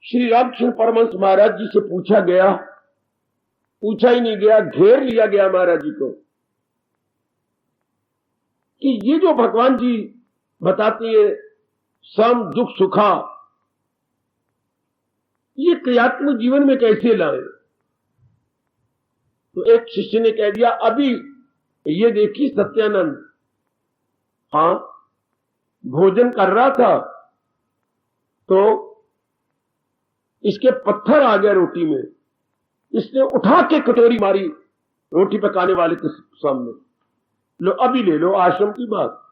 श्री रामकृष्ण परमहंस महाराज जी से पूछा गया, पूछा ही नहीं गया, घेर लिया गया महाराज जी को कि ये जो भगवान जी बताते हैं सम दुख सुखा, ये क्रियात्मक जीवन में कैसे लाए। तो एक शिष्य ने कह दिया, अभी ये देखी सत्यानंद, हाँ भोजन कर रहा था तो इसके पत्थर आ गया रोटी में, इसने उठा के कटोरी मारी रोटी पकाने वाले के सामने, लो अभी ले लो, आश्रम की बात,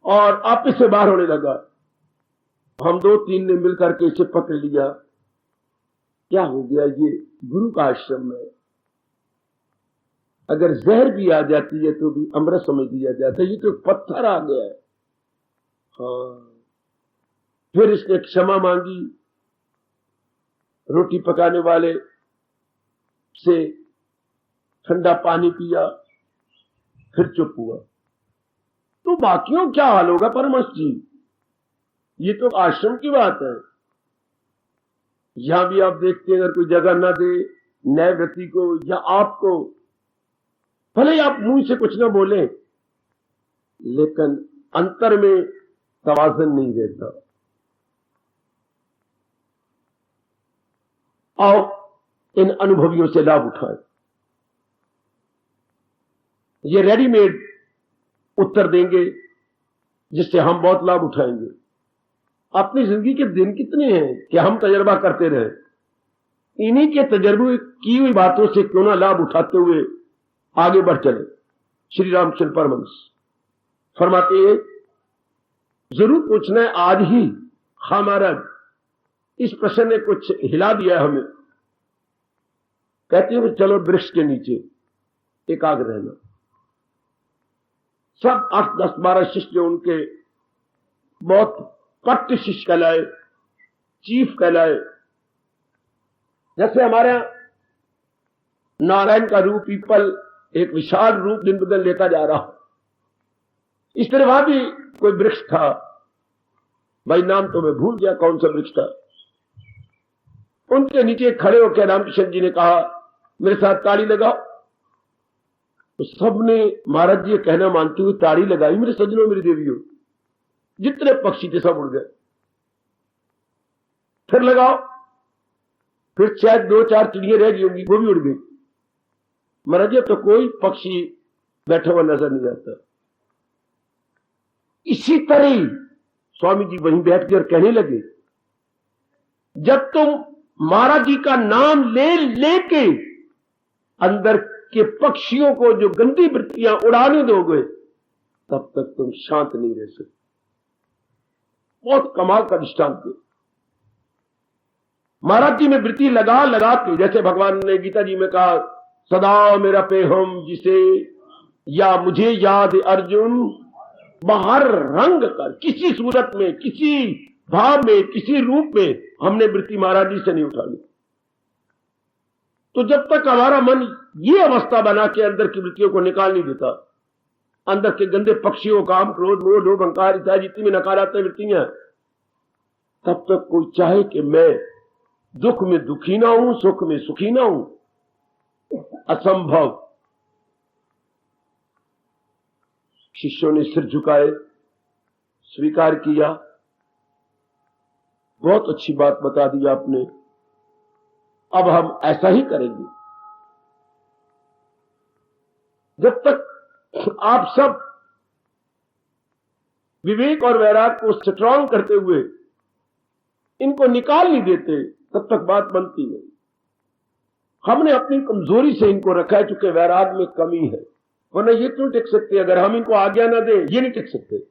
और आप इससे बाहर होने लगा। हम 2-3 ने मिलकर के इसे पकड़ लिया, क्या हो गया, ये गुरु का आश्रम है, अगर जहर भी आ जाती है तो भी अमृत समझ दिया जाता है, ये तो पत्थर आ गया है। हाँ, फिर इसने क्षमा मांगी, रोटी पकाने वाले से ठंडा पानी पिया, फिर चुप हुआ। तो बाकियों क्या हाल होगा परमहंस जी, ये तो आश्रम की बात है। यहां भी आप देखते हैं, अगर कोई जगह ना दे न्यायव्रती को या आपको, भले ही आप मुंह से कुछ ना बोले, लेकिन अंतर में तवाज़ुन नहीं रहता। आओ इन अनुभवियों से लाभ उठाएं। ये रेडीमेड उत्तर देंगे जिससे हम बहुत लाभ उठाएंगे। अपनी जिंदगी के दिन कितने हैं कि हम तजर्बा करते रहे, इन्हीं के तजर्बे की हुई बातों से क्यों ना लाभ उठाते हुए आगे बढ़ चले। श्री रामकृष्ण परमहंस फरमाते हैं, जरूर पूछना है आज ही। हाँ महाराज, इस प्रश्न ने कुछ हिला दिया हमें। कहते हैं चलो वृक्ष के नीचे एकाग्र रहना। सब 8, 10, 12 शिष्य उनके बहुत पट्ट शिष्य कहलाए, चीफ कहलाए। जैसे हमारे यहां नारायण का रूप पीपल एक विशाल रूप दिन ब दिन लेता जा रहा, इस तरह वहां भी कोई वृक्ष था, भाई नाम तो मैं भूल गया कौन सा वृक्ष था। उनके नीचे खड़े होकर रामकृष्ण जी ने कहा, मेरे साथ ताली लगाओ। तो सबने महाराज जी कहना मानते हुए ताली लगाई। मेरे सज्जनों, मेरी देवियों, जितने पक्षी थे सब उड़ गए। फिर लगाओ, फिर शायद 2-4 चिड़ियां रह गई होंगी, वो भी उड़ गई। महाराज जी तो कोई पक्षी बैठा हुआ नजर नहीं आता। इसी तरह स्वामी जी वहीं बैठ के और कहने लगे, जब तुम महाराज जी का नाम लेके अंदर के पक्षियों को जो गंदी वृत्तियां उड़ाने दोगे, तब तक तुम शांत नहीं रह सकते। बहुत कमाल का दृष्टांत है। महाराज जी में वृत्ति लगा लगा के, जैसे भगवान ने गीता जी में कहा, सदा मेरा पेहम जिसे या मुझे याद अर्जुन, बाहर रंग कर, किसी सूरत में, किसी भाव में, किसी रूप में हमने वृत्ति महाराज जी से नहीं उठा ली। तो जब तक हमारा मन ये अवस्था बना के अंदर की वृत्तियों को निकाल नहीं देता, अंदर के गंदे पक्षियों, काम, क्रोध, मोह, लोभ, अहंकार इत्यादि जितनी में नकारात्मक वृत्तियां, तब तक कोई चाहे कि मैं दुख में दुखी ना हूं, सुख में सुखी ना हूं, असंभव। शिष्यों ने सिर झुकाए, स्वीकार किया। बहुत अच्छी बात बता दी आपने, अब हम ऐसा ही करेंगे। जब तक आप सब विवेक और वैराग को स्ट्रॉन्ग करते हुए इनको निकाल नहीं देते, तब तक बात बनती नहीं। हमने अपनी कमजोरी से इनको रखा है, चूंकि वैराग में कमी है, वरना ये क्यों टिक सकते। अगर हम इनको आज्ञा ना दें, ये नहीं टिक सकते।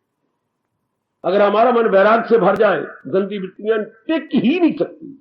अगर हमारा मन वैराग से भर जाए, गंदी वृत्तियां टिक ही नहीं सकती।